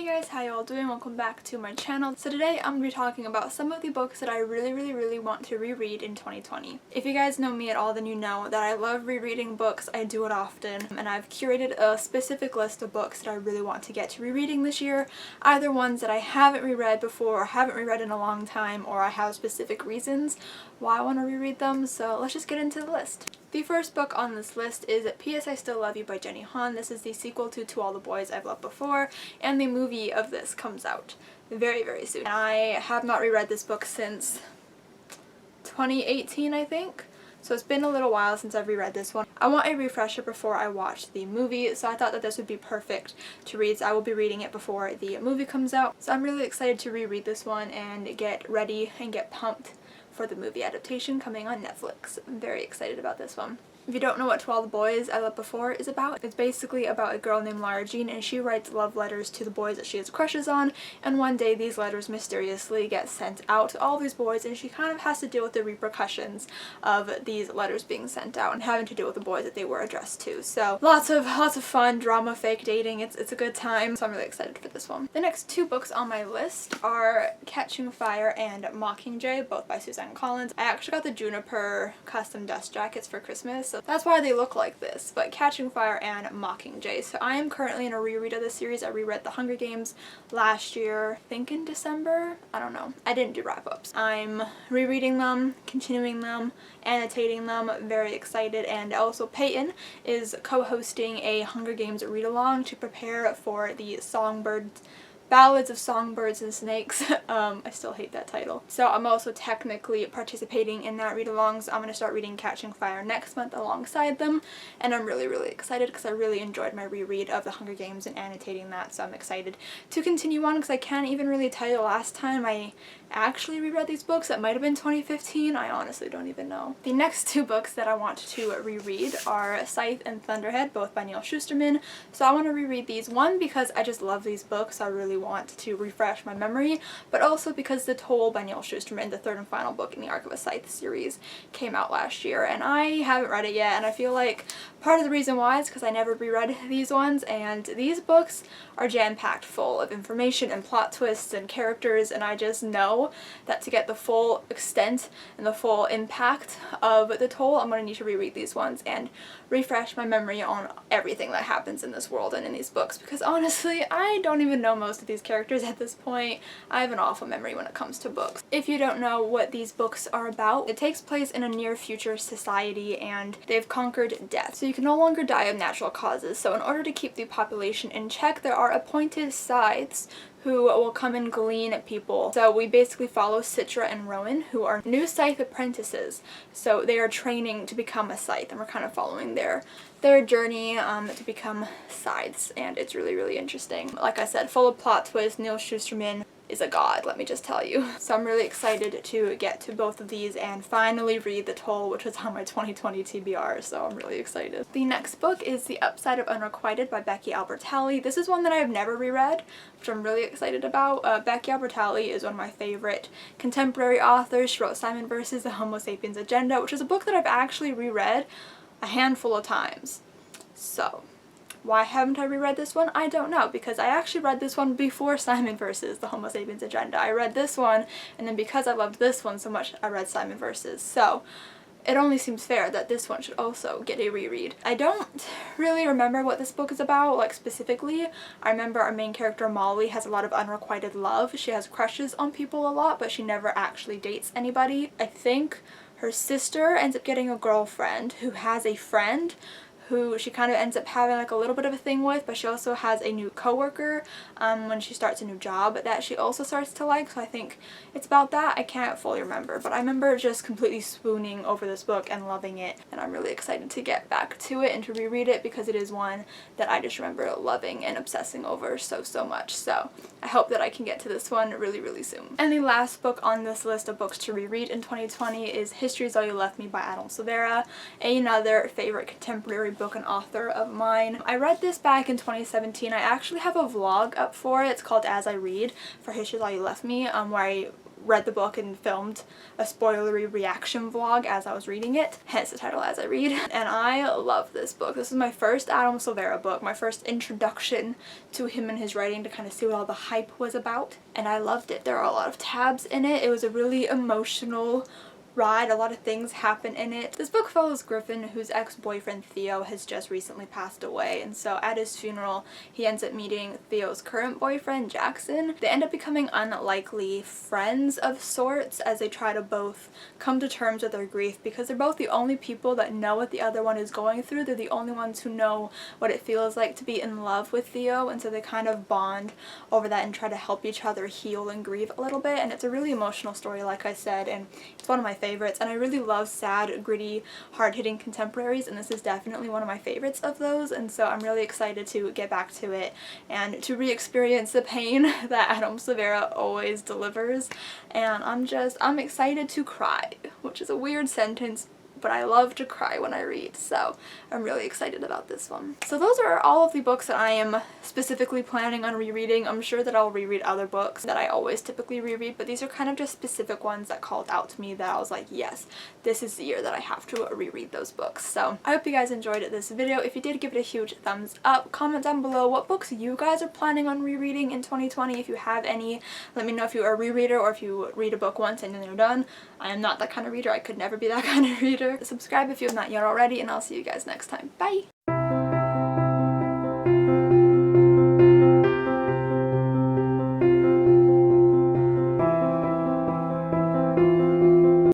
guys, how y'all doing? Welcome back to my channel. So today I'm going to be talking about some of the books that I really want to reread in 2020. If you guys know me at all, then you know that I love rereading books. I do it often, and I've curated a specific list of books that I really want to get to rereading this year. Either ones that I haven't reread before or haven't reread in a long time, or I have specific reasons why I want to reread them. So let's just get into the list. The first book on this list is P.S. I Still Love You by Jenny Han. This is the sequel to All the Boys I've Loved Before, and the movie of this comes out very soon. And I have not reread this book since 2018, I think. So it's been a little while since I've reread this one. I want a refresher before I watch the movie, so I thought that this would be perfect to read. So I will be reading it before the movie comes out. So I'm really excited to reread this one and get ready and get pumped for the movie adaptation coming on Netflix. I'm very excited about this one. If you don't know what To All the Boys I Loved Before is about, it's basically about a girl named Lara Jean, and she writes love letters to the boys that she has crushes on, and one day these letters mysteriously get sent out to all these boys, and she kind of has to deal with the repercussions of these letters being sent out and having to deal with the boys that they were addressed to. So lots of fun, drama, fake dating. It's a good time, so I'm really excited for this one. The next two books on my list are Catching Fire and Mockingjay, both by Suzanne Collins. I actually got the Juniper custom dust jackets for Christmas, so that's why they look like this, but Catching Fire and Mockingjay. So I am currently in a reread of this series. I reread The Hunger Games last year, I think in December? I don't know. I didn't do wrap-ups. I'm rereading them, continuing them, annotating them, very excited, and also Peyton is co-hosting a Hunger Games read-along to prepare for the Ballads of Songbirds and Snakes. I still hate that title. So I'm also technically participating in that read-along, so I'm going to start reading Catching Fire next month alongside them, and I'm really excited because I really enjoyed my reread of The Hunger Games and annotating that, so I'm excited to continue on because I can't even really tell you the last time I actually reread these books. It might have been 2015. I honestly don't even know. The next two books that I want to reread are Scythe and Thunderhead, both by Neil Shusterman. So I want to reread these, one because I just love these books. I really want to refresh my memory, but also because The Toll by Neil Shusterman, the third and final book in the Arc of a Scythe series, came out last year, and I haven't read it yet, and I feel like part of the reason why is because I never reread these ones, and these books are jam-packed full of information and plot twists and characters, and I just know that to get the full extent and the full impact of The Toll, I'm going to need to reread these ones and refresh my memory on everything that happens in this world and in these books, because honestly, I don't even know most of these characters at this point. I have an awful memory when it comes to books. If you don't know what these books are about, it takes place in a near future society, and they've conquered death. So you can no longer die of natural causes. So in order to keep the population in check, there are appointed scythes who will come and glean at people. So we basically follow Citra and Rowan, who are new scythe apprentices. So they are training to become a scythe, and we're kind of following their journey to become scythes, and it's really interesting. Like I said, full of plot twists. Neil Shusterman is a god, let me just tell you. So I'm really excited to get to both of these and finally read The Toll, which was on my 2020 TBR, so I'm really excited. The next book is The Upside of Unrequited by Becky Albertalli. This is one that I've never reread, which I'm really excited about. Becky Albertalli is one of my favorite contemporary authors. She wrote Simon vs. the Homo Sapiens Agenda, which is a book that I've actually reread a handful of times. So why haven't I reread this one? I don't know, because I actually read this one before Simon vs. the Homo Sapiens Agenda. I read this one, and then because I loved this one so much, I read Simon vs. So it only seems fair that this one should also get a reread. I don't really remember what this book is about, like specifically. I remember our main character Molly has a lot of unrequited love. She has crushes on people a lot, but she never actually dates anybody. I think her sister ends up getting a girlfriend who has a friend who she kind of ends up having like a little bit of a thing with, but she also has a new coworker when she starts a new job that she also starts to like, so I think it's about that. I can't fully remember, but I remember just completely swooning over this book and loving it, and I'm really excited to get back to it and to reread it because it is one that I just remember loving and obsessing over so much. So I hope that I can get to this one really soon. And the last book on this list of books to reread in 2020 is History Is All You Left Me by Adol Silveira, another favorite contemporary book and author of mine. I read this back in 2017. I actually have a vlog up for it. It's called As I Read for History Is All You Left Me, where I read the book and filmed a spoilery reaction vlog as I was reading it, hence the title As I Read. And I love this book. This is my first Adam Silvera book, my first introduction to him and his writing, to kind of see what all the hype was about, and I loved it. There are a lot of tabs in it. It was a really emotional ride. A lot of things happen in it. This book follows Griffin, whose ex-boyfriend Theo has just recently passed away, and so at his funeral he ends up meeting Theo's current boyfriend, Jackson. They end up becoming unlikely friends of sorts as they try to both come to terms with their grief, because they're both the only people that know what the other one is going through. They're the only ones who know what it feels like to be in love with Theo, and so they kind of bond over that and try to help each other heal and grieve a little bit. And it's a really emotional story, like I said, and it's one of my favorites, and I really love sad, gritty, hard-hitting contemporaries, and this is definitely one of my favorites of those, and so I'm really excited to get back to it and to re-experience the pain that Adam Silvera always delivers. And I'm excited to cry, which is a weird sentence, but I love to cry when I read, so I'm really excited about this one. So those are all of the books that I am specifically planning on rereading. I'm sure that I'll reread other books that I always typically reread, but these are kind of just specific ones that called out to me that I was like, yes, this is the year that I have to reread those books. So I hope you guys enjoyed this video. If you did, give it a huge thumbs up. Comment down below what books you guys are planning on rereading in 2020. If you have any, let me know if you are a rereader or if you read a book once and then you're done. I am not that kind of reader. I could never be that kind of reader. Subscribe if you have not yet already, and I'll see you guys next time. Bye!